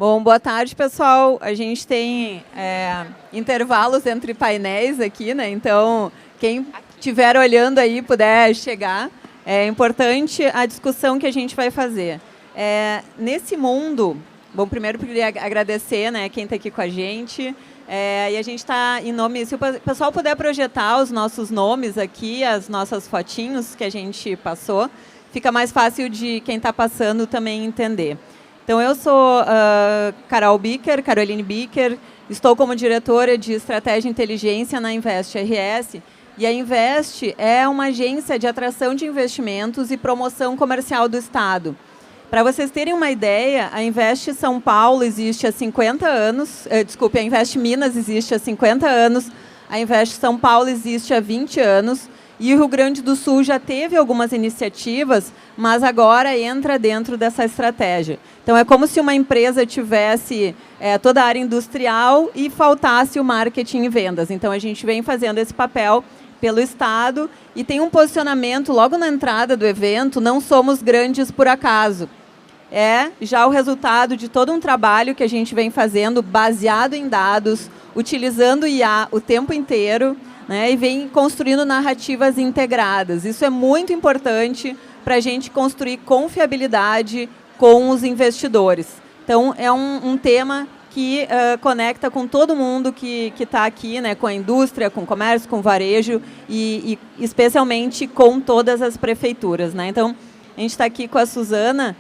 Bom, boa tarde, pessoal. A gente tem intervalos entre painéis aqui, né? Então, quem estiver olhando aí puder chegar. É importante a discussão que a gente vai fazer. Nesse mundo, bom, primeiro eu queria agradecer, né, quem está aqui com a gente. E a gente está em nome, se o pessoal puder projetar os nossos nomes aqui, as nossas fotinhos que a gente passou, fica mais fácil de quem está passando também entender. Então, eu sou Caroline Bicker, estou como diretora de Estratégia e Inteligência na Invest RS, e a Invest é uma agência de atração de investimentos e promoção comercial do Estado. Para vocês terem uma ideia, a Invest São Paulo existe há 50 anos, a Invest Minas existe há 50 anos, a Invest São Paulo existe há 20 anos, e o Rio Grande do Sul já teve algumas iniciativas, mas agora entra dentro dessa estratégia. Então, é como se uma empresa tivesse toda a área industrial e faltasse o marketing e vendas. Então, a gente vem fazendo esse papel pelo Estado e tem um posicionamento logo na entrada do evento, não somos grandes por acaso. É já o resultado de todo um trabalho que a gente vem fazendo, baseado em dados, utilizando IA o tempo inteiro, né, e vem construindo narrativas integradas. Isso é muito importante para a gente construir confiabilidade com os investidores. Então, é um tema que conecta com todo mundo que está aqui, né, com a indústria, com o comércio, com o varejo e especialmente com todas as prefeituras, né? Então, a gente está aqui com a Suzana.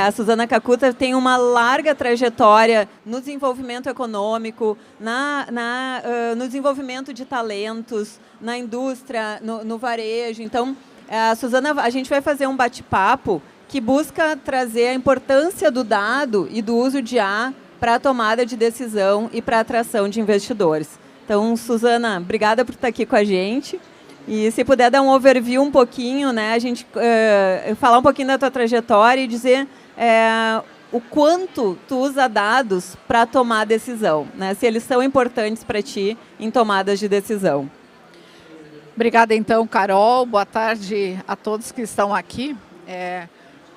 A Suzana Kakuta tem uma larga trajetória no desenvolvimento econômico, no desenvolvimento de talentos, na indústria, no varejo. Então, a gente vai fazer um bate-papo que busca trazer a importância do dado e do uso de IA para a tomada de decisão e para a atração de investidores. Então, Suzana, obrigada por estar aqui com a gente. E se puder dar um overview um pouquinho, né, a gente falar um pouquinho da tua trajetória e dizer o quanto tu usa dados para tomar decisão, né, se eles são importantes para ti em tomadas de decisão. Obrigada, então, Carol. Boa tarde a todos que estão aqui.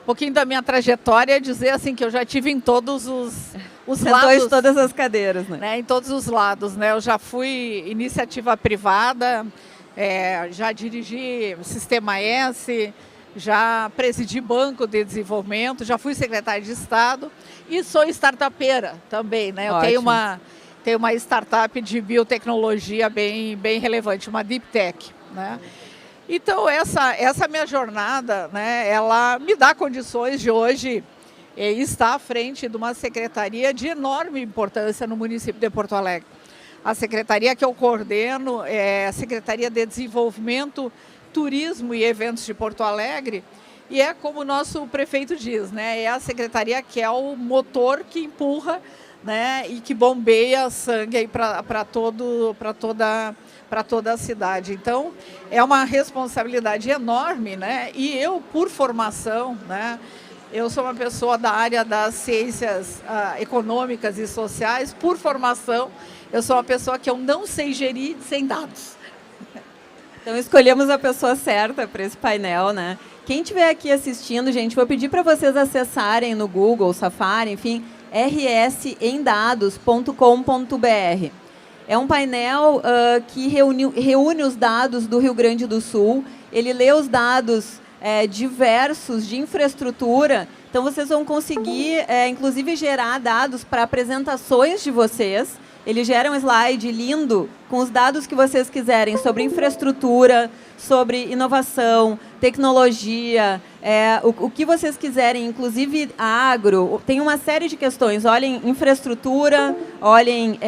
Um pouquinho da minha trajetória é dizer assim, que eu já tive em todos os lados. Todas as cadeiras, né? Em todos os lados, né? Eu já fui iniciativa privada, já dirigi Sistema S, já presidi Banco de Desenvolvimento, já fui secretária de Estado e sou startupeira também, né? Eu tenho uma startup de biotecnologia bem relevante, uma Deep Tech, né? Então, essa minha jornada, né, ela me dá condições de hoje estar à frente de uma secretaria de enorme importância no município de Porto Alegre. A secretaria que eu coordeno é a Secretaria de Desenvolvimento, Turismo e Eventos de Porto Alegre, e é como o nosso prefeito diz, né, é a secretaria que é o motor que empurra, né, e que bombeia sangue para toda a cidade. Então, é uma responsabilidade enorme, né? E eu, por formação, né, eu sou uma pessoa da área das ciências econômicas e sociais, por formação, eu sou uma pessoa que eu não sei gerir sem dados. Então, escolhemos a pessoa certa para esse painel, né? Quem estiver aqui assistindo, gente, vou pedir para vocês acessarem no Google, Safari, enfim, rsemdados.com.br. É um painel que reúne os dados do Rio Grande do Sul. Ele lê os dados diversos de infraestrutura. Então, vocês vão conseguir, inclusive, gerar dados para apresentações de vocês. Ele gera um slide lindo com os dados que vocês quiserem sobre infraestrutura, sobre inovação, tecnologia, o que vocês quiserem, inclusive agro. Tem uma série de questões. Olhem infraestrutura, olhem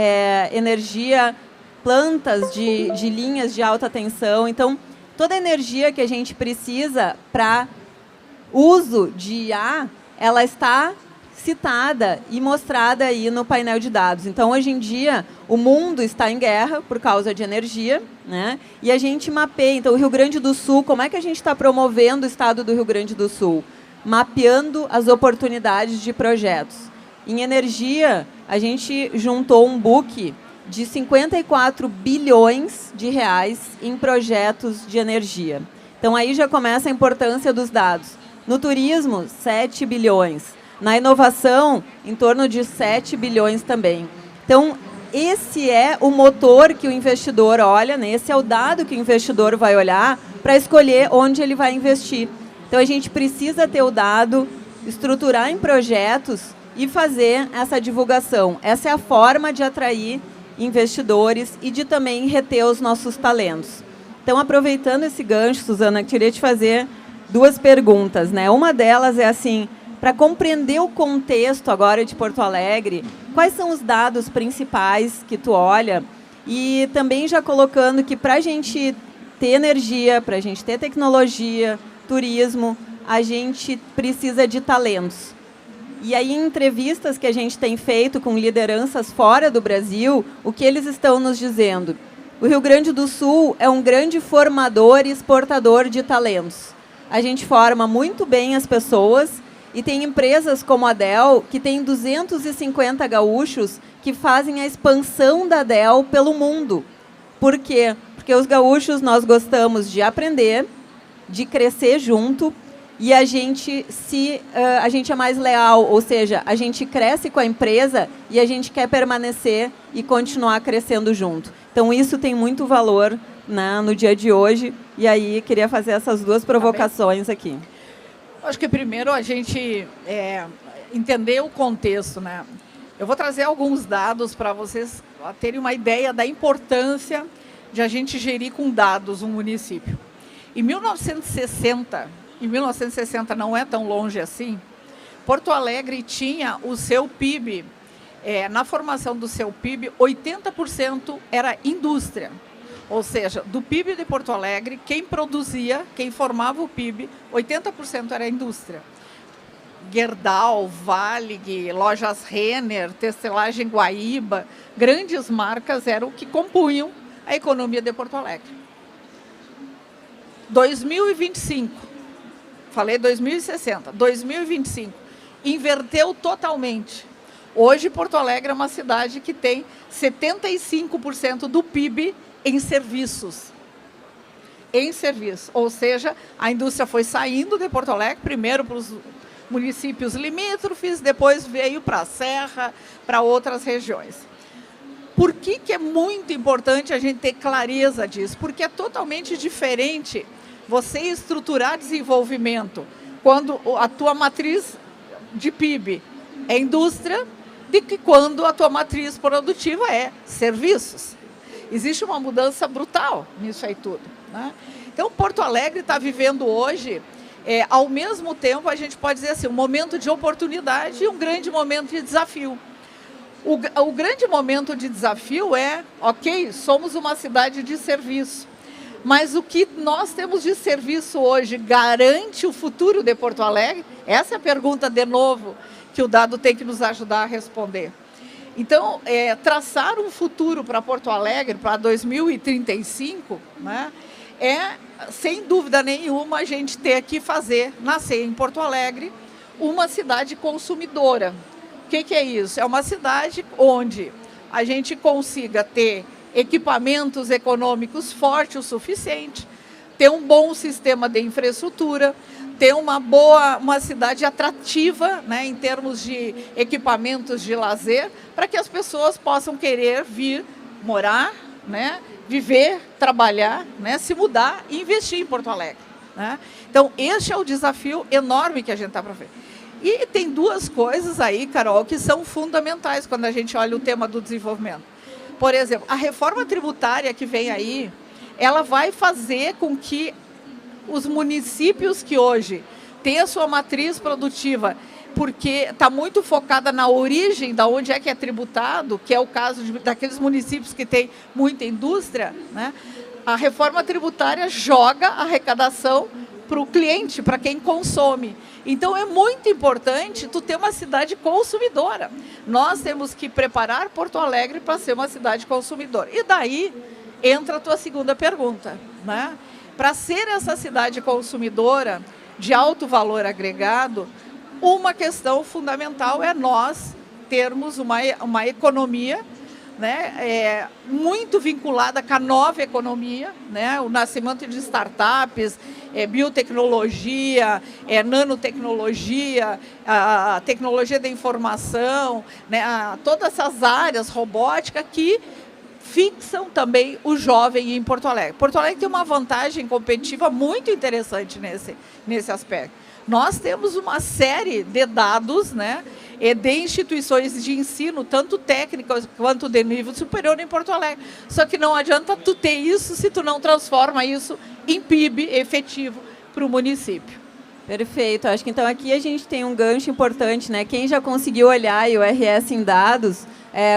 energia, plantas de linhas de alta tensão. Então, toda a energia que a gente precisa para uso de IA, ela está citada e mostrada aí no painel de dados. Então, hoje em dia, o mundo está em guerra por causa de energia, né? E a gente mapeia. Então, o Rio Grande do Sul, como é que a gente está promovendo o estado do Rio Grande do Sul? Mapeando as oportunidades de projetos. Em energia, a gente juntou um book de 54 bilhões de reais em projetos de energia. Então, aí já começa a importância dos dados. No turismo, 7 bilhões. Na inovação, em torno de 7 bilhões também. Então, esse é o motor que o investidor olha, né? Esse é o dado que o investidor vai olhar para escolher onde ele vai investir. Então, a gente precisa ter o dado, estruturar em projetos e fazer essa divulgação. Essa é a forma de atrair investidores e de também reter os nossos talentos. Então, aproveitando esse gancho, Suzana, queria te fazer 2 perguntas, né? Uma delas é assim, para compreender o contexto agora de Porto Alegre, quais são os dados principais que tu olha? E também já colocando que para a gente ter energia, para a gente ter tecnologia, turismo, a gente precisa de talentos. E aí, em entrevistas que a gente tem feito com lideranças fora do Brasil, o que eles estão nos dizendo? O Rio Grande do Sul é um grande formador e exportador de talentos. A gente forma muito bem as pessoas e tem empresas como a Dell, que tem 250 gaúchos que fazem a expansão da Dell pelo mundo. Por quê? Porque os gaúchos, nós gostamos de aprender, de crescer junto, e a gente é mais leal, ou seja, a gente cresce com a empresa e a gente quer permanecer e continuar crescendo junto. Então, isso tem muito valor, né, no dia de hoje, e aí queria fazer essas 2 provocações aqui. Acho que primeiro a gente entender o contexto, né? Eu vou trazer alguns dados para vocês terem uma ideia da importância de a gente gerir com dados um município. Em 1960 não é tão longe assim, Porto Alegre tinha o seu PIB, na formação do seu PIB, 80% era indústria. Ou seja, do PIB de Porto Alegre, quem produzia, quem formava o PIB, 80% era indústria. Gerdau, Valig, Lojas Renner, Tecelagem Guaíba, grandes marcas eram o que compunham a economia de Porto Alegre. 2025, falei 2060, 2025, inverteu totalmente. Hoje, Porto Alegre é uma cidade que tem 75% do PIB em serviços. Em serviços, ou seja, a indústria foi saindo de Porto Alegre, primeiro para os municípios limítrofes, depois veio para a Serra, para outras regiões. Por que é muito importante a gente ter clareza disso? Porque é totalmente diferente você estruturar desenvolvimento quando a tua matriz de PIB é indústria, de que quando a tua matriz produtiva é serviços. Existe uma mudança brutal nisso aí tudo, né? Então, Porto Alegre está vivendo hoje, ao mesmo tempo, a gente pode dizer assim, um momento de oportunidade e um grande momento de desafio. O grande momento de desafio é, ok, somos uma cidade de serviço, mas o que nós temos de serviço hoje garante o futuro de Porto Alegre? Essa é a pergunta, de novo, que o dado tem que nos ajudar a responder. Então, traçar um futuro para Porto Alegre, para 2035, né, sem dúvida nenhuma, a gente ter que fazer nascer em Porto Alegre uma cidade consumidora. O que é isso? É uma cidade onde a gente consiga ter equipamentos econômicos fortes o suficiente, ter um bom sistema de infraestrutura, ter uma cidade atrativa, né, em termos de equipamentos de lazer, para que as pessoas possam querer vir morar, né, viver, trabalhar, né, se mudar e investir em Porto Alegre, né? Então, este é o desafio enorme que a gente está para ver. E tem 2 coisas aí, Carol, que são fundamentais quando a gente olha o tema do desenvolvimento. Por exemplo, a reforma tributária que vem aí, ela vai fazer com que os municípios que hoje têm a sua matriz produtiva, porque está muito focada na origem, da onde é que é tributado, que é o caso daqueles municípios que têm muita indústria, né? A reforma tributária joga a arrecadação para o cliente, para quem consome. Então, é muito importante tu ter uma cidade consumidora. Nós temos que preparar Porto Alegre para ser uma cidade consumidora. E daí entra a tua segunda pergunta, né? Para ser essa cidade consumidora de alto valor agregado, uma questão fundamental é nós termos uma economia, né, muito vinculada com a nova economia, né, o nascimento de startups, biotecnologia, nanotecnologia, a tecnologia da informação, né, todas essas áreas, robótica, que fixam também o jovem em Porto Alegre. Porto Alegre tem uma vantagem competitiva muito interessante nesse aspecto. Nós temos uma série de dados, né, de instituições de ensino, tanto técnicas quanto de nível superior em Porto Alegre. Só que não adianta tu ter isso se tu não transforma isso em PIB efetivo para o município. Perfeito. Acho que então aqui a gente tem um gancho importante, né? Quem já conseguiu olhar o RS em dados,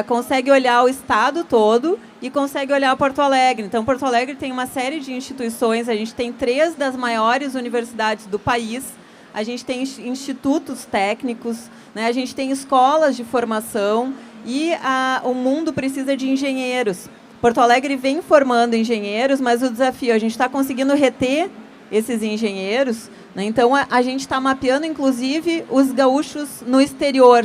consegue olhar o estado todo e consegue olhar Porto Alegre. Então, Porto Alegre tem uma série de instituições, a gente tem 3 das maiores universidades do país, a gente tem institutos técnicos, né? A gente tem escolas de formação e o mundo precisa de engenheiros. Porto Alegre vem formando engenheiros, mas o desafio, a gente está conseguindo reter esses engenheiros, né? Então, a gente está mapeando, inclusive, os gaúchos no exterior.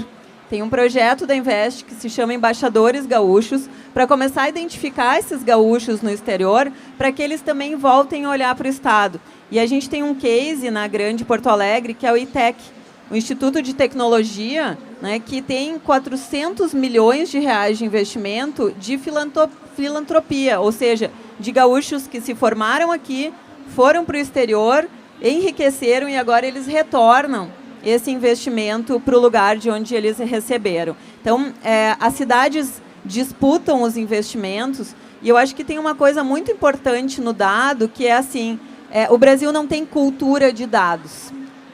Tem um projeto da Invest que se chama Embaixadores Gaúchos, para começar a identificar esses gaúchos no exterior, para que eles também voltem a olhar para o Estado. E a gente tem um case na Grande Porto Alegre, que é o ITEC, o Instituto de Tecnologia, né, que tem 400 milhões de reais de investimento de filantropia, ou seja, de gaúchos que se formaram aqui, foram para o exterior, enriqueceram e agora eles retornam esse investimento para o lugar de onde eles receberam. Então, as cidades disputam os investimentos e eu acho que tem uma coisa muito importante no dado, que é assim, o Brasil não tem cultura de dados.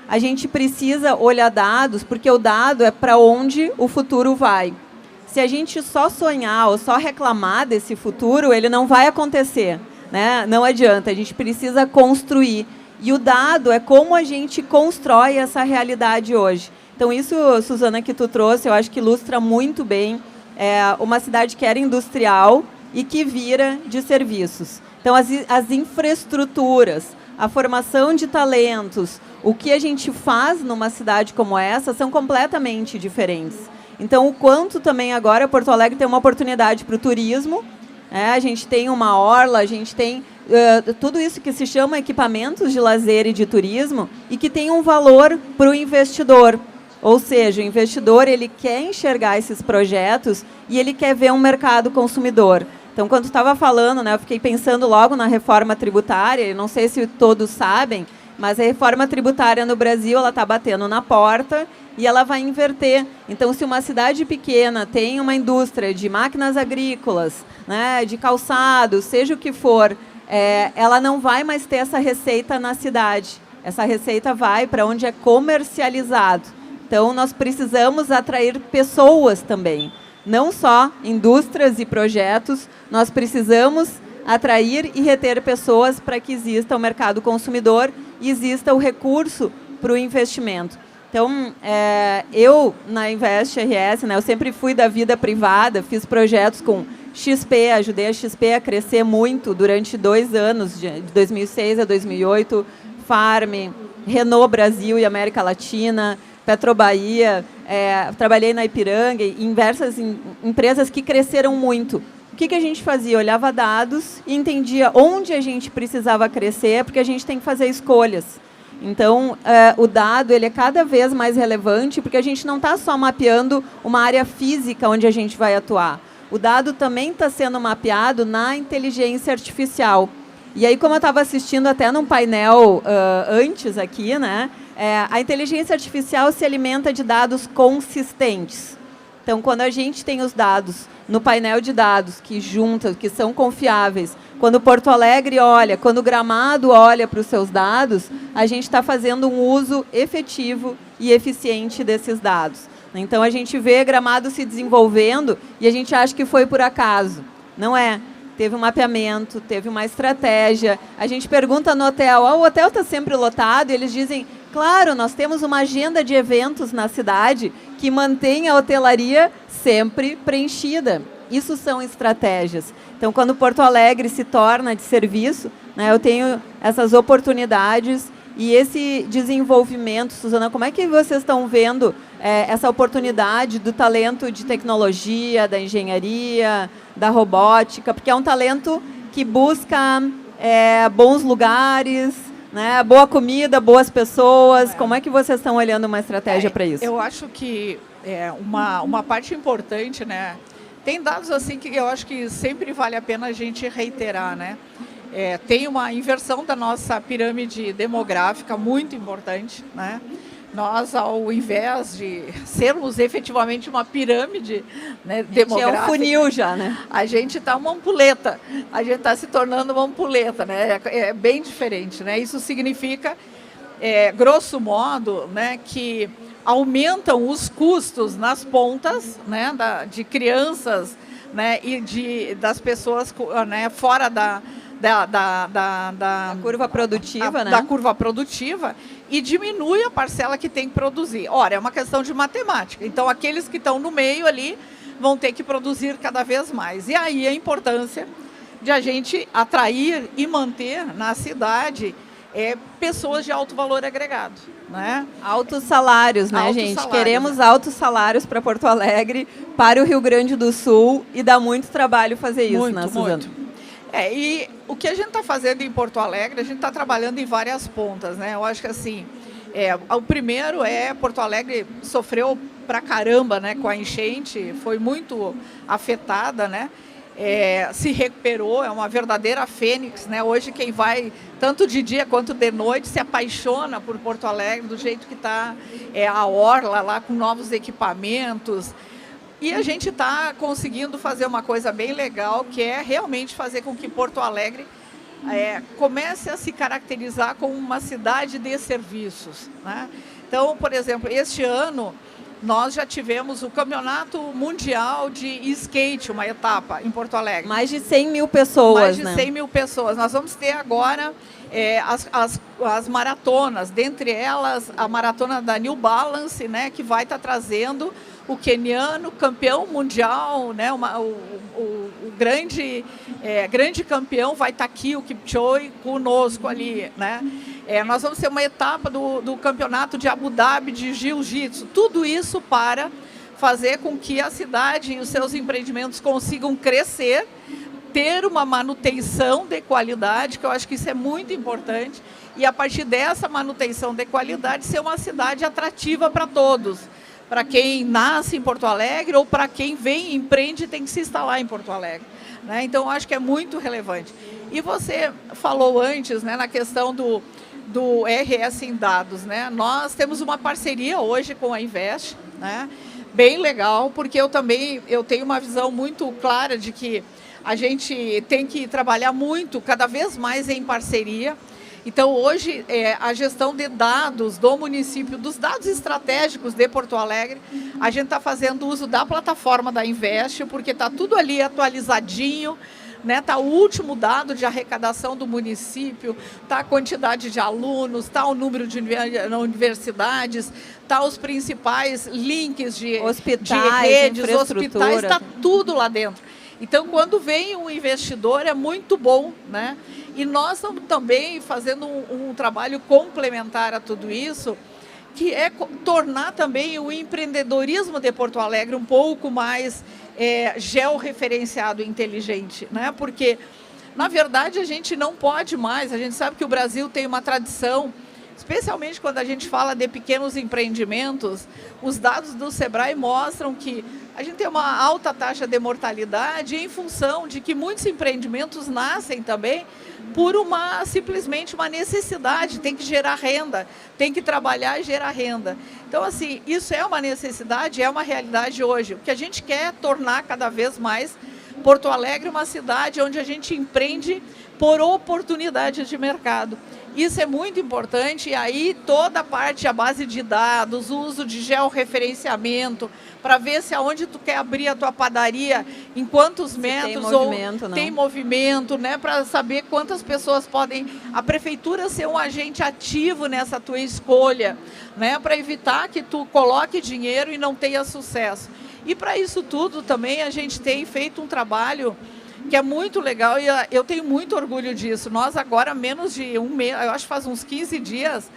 A gente precisa olhar dados, porque o dado é para onde o futuro vai. Se a gente só sonhar ou só reclamar desse futuro, ele não vai acontecer, né? Não adianta, a gente precisa construir. E o dado é como a gente constrói essa realidade hoje. Então, isso, Suzana, que tu trouxe, eu acho que ilustra muito bem uma cidade que era industrial e que vira de serviços. Então, as infraestruturas, a formação de talentos, o que a gente faz numa cidade como essa são completamente diferentes. Então, o quanto também agora Porto Alegre tem uma oportunidade para o turismo, a gente tem uma orla, a gente tem tudo isso que se chama equipamentos de lazer e de turismo e que tem um valor para o investidor. Ou seja, o investidor ele quer enxergar esses projetos e ele quer ver um mercado consumidor. Então, quando estava falando, né, eu fiquei pensando logo na reforma tributária, não sei se todos sabem, mas a reforma tributária no Brasil ela está batendo na porta e ela vai inverter. Então, se uma cidade pequena tem uma indústria de máquinas agrícolas, né, de calçados, seja o que for, ela não vai mais ter essa receita na cidade. Essa receita vai para onde é comercializado. Então, nós precisamos atrair pessoas também. Não só indústrias e projetos, nós precisamos atrair e reter pessoas para que exista o mercado consumidor e exista o recurso para o investimento. Então, eu, na Invest RS, né, eu sempre fui da vida privada, fiz projetos com XP, ajudei a XP a crescer muito durante 2 anos, de 2006 a 2008, Farm, Renault Brasil e América Latina, Petrobahia, trabalhei na Ipiranga, em diversas empresas que cresceram muito. O que a gente fazia? Olhava dados e entendia onde a gente precisava crescer, porque a gente tem que fazer escolhas. Então, o dado ele é cada vez mais relevante, porque a gente não está só mapeando uma área física onde a gente vai atuar. O dado também está sendo mapeado na inteligência artificial. E aí, como eu estava assistindo até num painel antes aqui, né, a inteligência artificial se alimenta de dados consistentes. Então, quando a gente tem os dados no painel de dados que juntam, que são confiáveis, quando Porto Alegre olha, quando o Gramado olha para os seus dados, a gente está fazendo um uso efetivo e eficiente desses dados. Então, a gente vê Gramado se desenvolvendo e a gente acha que foi por acaso. Não é. Teve um mapeamento, teve uma estratégia. A gente pergunta no hotel, o hotel está sempre lotado? E eles dizem, claro, nós temos uma agenda de eventos na cidade que mantém a hotelaria sempre preenchida. Isso são estratégias. Então, quando Porto Alegre se torna de serviço, né, eu tenho essas oportunidades e esse desenvolvimento. Suzana, como é que vocês estão vendo essa oportunidade do talento de tecnologia, da engenharia, da robótica, porque é um talento que busca bons lugares, né, boa comida, boas pessoas. Como é que vocês estão olhando uma estratégia para isso? Eu acho que uma parte importante, né? Tem dados assim que eu acho que sempre vale a pena a gente reiterar, né? Tem uma inversão da nossa pirâmide demográfica muito importante, né? Nós, ao invés de sermos efetivamente uma pirâmide, né, demográfica... É um funil já, né? A gente está uma ampulheta, a gente está se tornando uma ampuleta, né? É bem diferente, né? Isso significa, grosso modo, né, que aumentam os custos nas pontas, né, de crianças, né, e das pessoas, né, fora da curva produtiva, né? Da curva produtiva, e diminui a parcela que tem que produzir. Ora, é uma questão de matemática. Então, aqueles que estão no meio ali vão ter que produzir cada vez mais. E aí a importância de a gente atrair e manter na cidade pessoas de alto valor agregado, né? Altos salários, né, altos gente? Salários, Queremos né? altos salários para Porto Alegre, para o Rio Grande do Sul, e dá muito trabalho fazer isso, Muito, né, Suzana? muito. E o que a gente está fazendo em Porto Alegre, a gente está trabalhando em várias pontas, né? Eu acho que assim, o primeiro Porto Alegre sofreu pra caramba, né, com a enchente, foi muito afetada, né? Se recuperou, é uma verdadeira fênix, né? Hoje quem vai, tanto de dia quanto de noite, se apaixona por Porto Alegre, do jeito que está a orla lá, com novos equipamentos. E a gente está conseguindo fazer uma coisa bem legal, que é realmente fazer com que Porto Alegre comece a se caracterizar como uma cidade de serviços, né? Então, por exemplo, este ano nós já tivemos o Campeonato Mundial de Skate, uma etapa em Porto Alegre. Mais de 100 mil pessoas, Mais de né? 100 mil pessoas. Nós vamos ter agora as maratonas, dentre elas a maratona da New Balance, né, que vai estar trazendo o queniano campeão mundial, né, o grande campeão vai estar aqui, o Kipchoge, conosco ali, né? Nós vamos ter uma etapa do campeonato de Abu Dhabi de Jiu-Jitsu. Tudo isso para fazer com que a cidade e os seus empreendimentos consigam crescer, ter uma manutenção de qualidade, que eu acho que isso é muito importante, e a partir dessa manutenção de qualidade ser uma cidade atrativa para todos, para quem nasce em Porto Alegre ou para quem vem, empreende e tem que se instalar em Porto Alegre, né? Então, eu acho que é muito relevante. E você falou antes, né, na questão do RS em dados, né? Nós temos uma parceria hoje com a Invest, né? Bem legal, porque eu tenho uma visão muito clara de que a gente tem que trabalhar muito, cada vez mais em parceria. Então, hoje, a gestão de dados do município, dos dados estratégicos de Porto Alegre, a gente está fazendo uso da plataforma da Invest, porque está tudo ali atualizadinho, né? Está o último dado de arrecadação do município, está a quantidade de alunos, está o número de universidades, está os principais links de redes, hospitais, está tudo lá dentro. Então, quando vem um investidor, é muito bom, né? E nós estamos também fazendo um trabalho complementar a tudo isso, que é tornar também o empreendedorismo de Porto Alegre um pouco mais georreferenciado e inteligente, né? Porque, na verdade, a gente não pode mais, a gente sabe que o Brasil tem uma tradição, especialmente quando a gente fala de pequenos empreendimentos, os dados do Sebrae mostram que a gente tem uma alta taxa de mortalidade em função de que muitos empreendimentos nascem também por simplesmente uma necessidade, tem que gerar renda, tem que trabalhar e gerar renda. Então, assim, isso é uma necessidade, é uma realidade hoje. O que a gente quer é tornar cada vez mais Porto Alegre uma cidade onde a gente empreende por oportunidades de mercado. Isso é muito importante, e aí toda a parte, a base de dados, o uso de georreferenciamento, para ver se aonde tu quer abrir a tua padaria, em quantos metros, tem movimento, né? Para saber quantas pessoas podem... A prefeitura ser um agente ativo nessa tua escolha, né? Para evitar que tu coloque dinheiro e não tenha sucesso. E para isso tudo também a gente tem feito um trabalho que é muito legal, e eu tenho muito orgulho disso. Nós agora, menos de um mês, eu acho que faz uns 15 dias,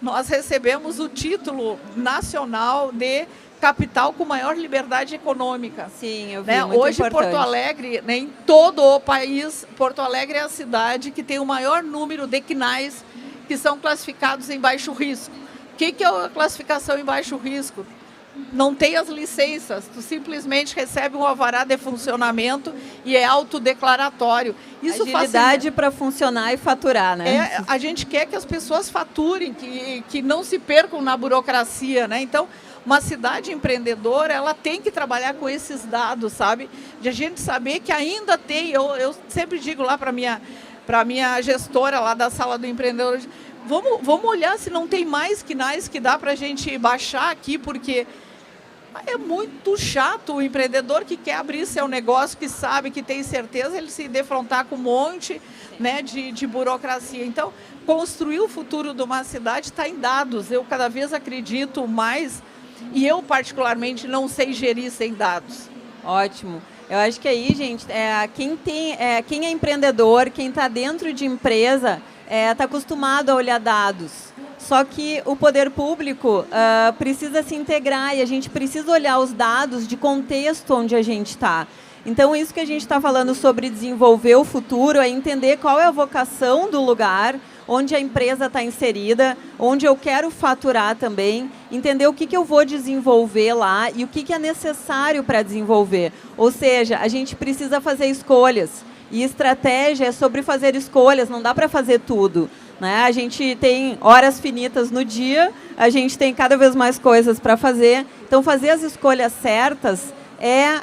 nós recebemos o título nacional de capital com maior liberdade econômica. Sim, eu vi, né? Muito Hoje, importante. Porto Alegre, né, em todo o país, Porto Alegre é a cidade que tem o maior número de quinais que são classificados em baixo risco. O que é a classificação em baixo risco? Não tem as licenças, tu simplesmente recebe um alvará de funcionamento e é autodeclaratório. Isso agilidade para funcionar e faturar, né? A gente quer que as pessoas faturem, que não se percam na burocracia, né? Então, uma cidade empreendedora, ela tem que trabalhar com esses dados, sabe? De a gente saber que ainda tem, eu sempre digo lá para minha gestora lá da sala do empreendedor, vamos olhar se não tem mais quinais que dá para a gente baixar aqui, porque é muito chato o empreendedor que quer abrir seu negócio, que sabe, que tem certeza, ele se defrontar com um monte, né, de burocracia. Então, construir o futuro de uma cidade está em dados. Eu cada vez acredito mais, e eu particularmente não sei gerir sem dados. Ótimo. Eu acho que aí, gente, quem é empreendedor, quem está dentro de empresa, está acostumado a olhar dados. Só que o poder público precisa se integrar e a gente precisa olhar os dados de contexto onde a gente está. Então, isso que a gente está falando sobre desenvolver o futuro é entender qual é a vocação do lugar, onde a empresa está inserida, onde eu quero faturar também, entender o que eu vou desenvolver lá e o que é necessário para desenvolver. Ou seja, a gente precisa fazer escolhas. E estratégia é sobre fazer escolhas, não dá para fazer tudo. Né? A gente tem horas finitas no dia, a gente tem cada vez mais coisas para fazer. Então, fazer as escolhas certas é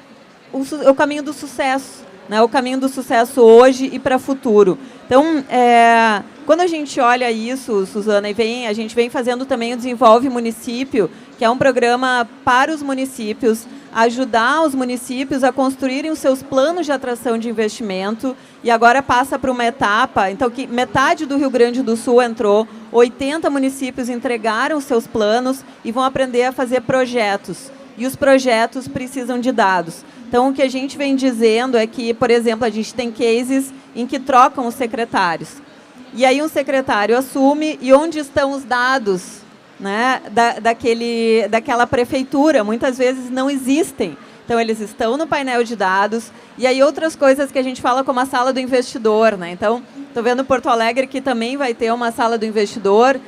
o caminho do sucesso. Né? O caminho do sucesso hoje e para o futuro. Então, quando a gente olha isso, Suzana, a gente vem fazendo também o Desenvolve Município, que é um programa para os municípios, ajudar os municípios a construírem os seus planos de atração de investimento, e agora passa para uma etapa, então que metade do Rio Grande do Sul entrou, 80 municípios entregaram seus planos e vão aprender a fazer projetos, e os projetos precisam de dados. Então, o que a gente vem dizendo é que, por exemplo, a gente tem cases em que trocam os secretários, e aí um secretário assume, e onde estão os dados, né, daquela prefeitura? Muitas vezes não existem. Então, eles estão no painel de dados. E aí, outras coisas que a gente fala como a sala do investidor. Né? Então, estou vendo Porto Alegre que também vai ter uma sala do investidor.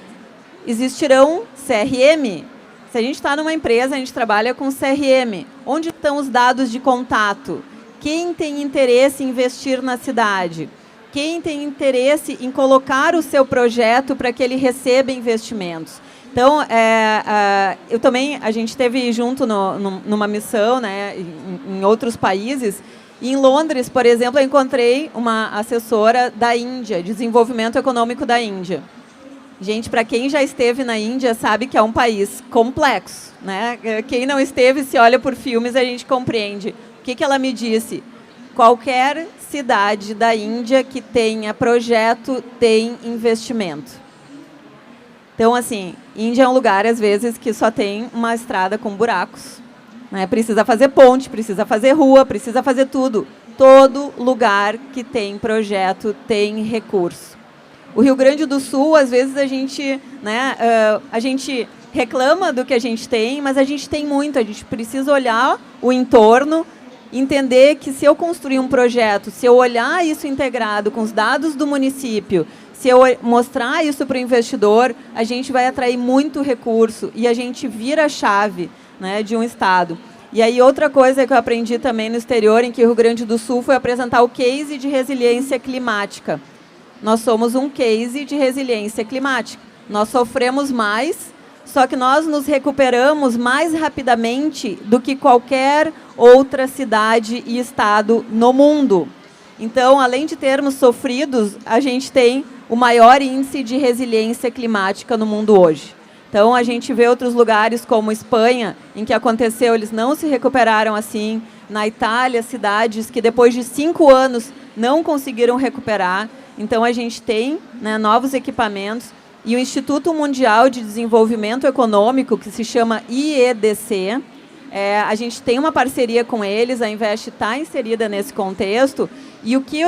Existirão CRM. Se a gente está numa empresa, a gente trabalha com CRM. Onde estão os dados de contato? Quem tem interesse em investir na cidade? Quem tem interesse em colocar o seu projeto para que ele receba investimentos? Então, eu também, a gente esteve junto numa missão, né, em outros países. E em Londres, por exemplo, eu encontrei uma assessora da Índia, de desenvolvimento econômico da Índia. Gente, para quem já esteve na Índia, sabe que é um país complexo. Né? Quem não esteve, se olha por filmes, a gente compreende. O que ela me disse? Qualquer cidade da Índia que tenha projeto tem investimento. Então, assim, Índia é um lugar, às vezes, que só tem uma estrada com buracos. Né? Precisa fazer ponte, precisa fazer rua, precisa fazer tudo. Todo lugar que tem projeto tem recurso. O Rio Grande do Sul, às vezes, a gente reclama do que a gente tem, mas a gente tem muito. A gente precisa olhar o entorno, entender que se eu construir um projeto, se eu olhar isso integrado com os dados do município, se eu mostrar isso para o investidor, a gente vai atrair muito recurso e a gente vira a chave, né, de um estado. E aí outra coisa que eu aprendi também no exterior, em que o Rio Grande do Sul, foi apresentar o case de resiliência climática. Nós somos um case de resiliência climática. Nós sofremos mais, só que nós nos recuperamos mais rapidamente do que qualquer outra cidade e estado no mundo. Então, além de termos sofridos, a gente tem o maior índice de resiliência climática no mundo hoje. Então, a gente vê outros lugares como Espanha, em que aconteceu, eles não se recuperaram assim. Na Itália, cidades que depois de 5 anos não conseguiram recuperar. Então, a gente tem, né, novos equipamentos. E o Instituto Mundial de Desenvolvimento Econômico, que se chama IEDC, a gente tem uma parceria com eles, a Invest está inserida nesse contexto. E o que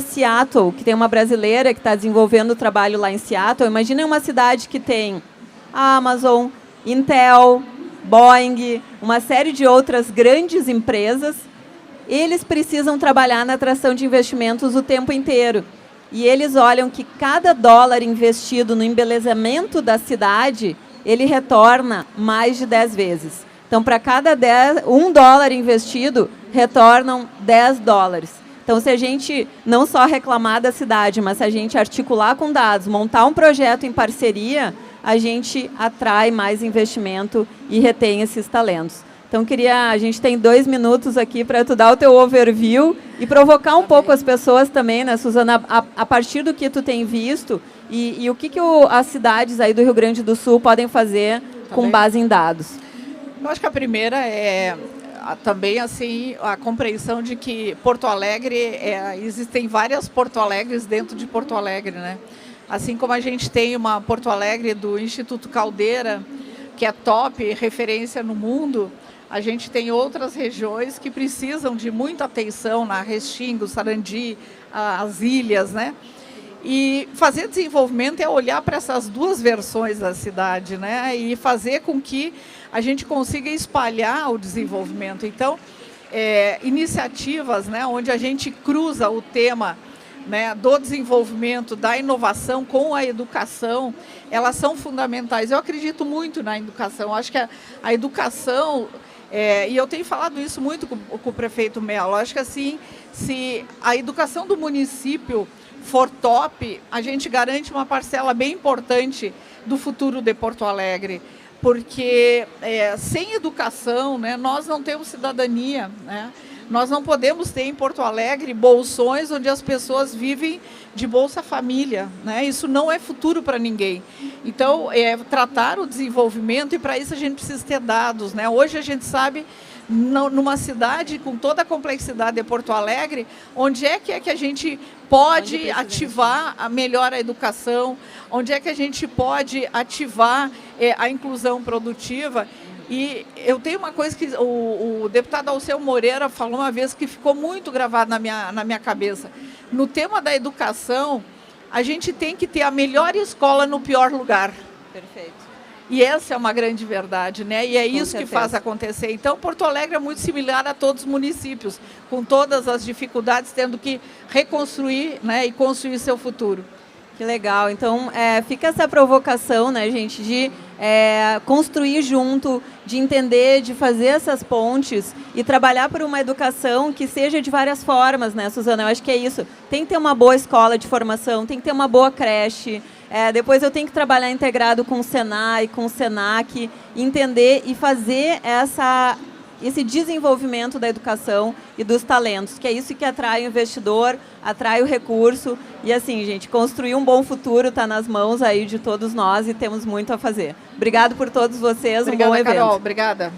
Seattle, que tem uma brasileira que está desenvolvendo o trabalho lá em Seattle, imagina uma cidade que tem a Amazon, Intel, Boeing, uma série de outras grandes empresas, eles precisam trabalhar na atração de investimentos o tempo inteiro. E eles olham que cada dólar investido no embelezamento da cidade, ele retorna mais de 10 vezes. Então, para cada $1 investido, retornam $10. Então, se a gente não só reclamar da cidade, mas se a gente articular com dados, montar um projeto em parceria, a gente atrai mais investimento e retém esses talentos. Então, a gente tem 2 minutos aqui para tu dar o teu overview e provocar um pouco as pessoas também, né, Suzana, a partir do que tu tem visto e o que as cidades aí do Rio Grande do Sul podem fazer com base em dados. Eu acho que a primeira é também assim a compreensão de que Porto Alegre, existem várias Porto Alegres dentro de Porto Alegre, né? Assim como a gente tem uma Porto Alegre do Instituto Caldeira, que é top, referência no mundo, a gente tem outras regiões que precisam de muita atenção, na Restinga, Sarandi, as ilhas, né? E fazer desenvolvimento é olhar para essas duas versões da cidade, né? E fazer com que a gente consiga espalhar o desenvolvimento. Então, iniciativas, né, onde a gente cruza o tema, né, do desenvolvimento, da inovação com a educação, elas são fundamentais. Eu acredito muito na educação. Eu acho que a educação, e eu tenho falado isso muito com o prefeito Mello, acho que assim, se a educação do município for top, a gente garante uma parcela bem importante do futuro de Porto Alegre, porque sem educação, né, nós não temos cidadania, né? Nós não podemos ter em Porto Alegre bolsões onde as pessoas vivem de Bolsa Família, né? Isso não é futuro para ninguém. Então, tratar o desenvolvimento, e para isso a gente precisa ter dados, né? Hoje a gente sabe, numa cidade com toda a complexidade de Porto Alegre, onde é que a gente pode ativar melhor a educação, onde é que a gente pode ativar a inclusão produtiva. E eu tenho uma coisa que o deputado Alceu Moreira falou uma vez que ficou muito gravado na minha cabeça. No tema da educação, a gente tem que ter a melhor escola no pior lugar. Perfeito. E essa é uma grande verdade, né? E é isso que faz acontecer. Então, Porto Alegre é muito similar a todos os municípios, com todas as dificuldades, tendo que reconstruir, né, e construir seu futuro. Que legal. Então, fica essa provocação, né, gente, de construir junto, de entender, de fazer essas pontes e trabalhar por uma educação que seja de várias formas, né, Suzana? Eu acho que é isso. Tem que ter uma boa escola de formação, tem que ter uma boa creche. Depois eu tenho que trabalhar integrado com o Senai, com o Senac, entender e fazer esse desenvolvimento da educação e dos talentos, que é isso que atrai o investidor, atrai o recurso. E assim, gente, construir um bom futuro está nas mãos aí de todos nós e temos muito a fazer. Obrigado por todos vocês, Obrigada, um bom evento. Carol, obrigada.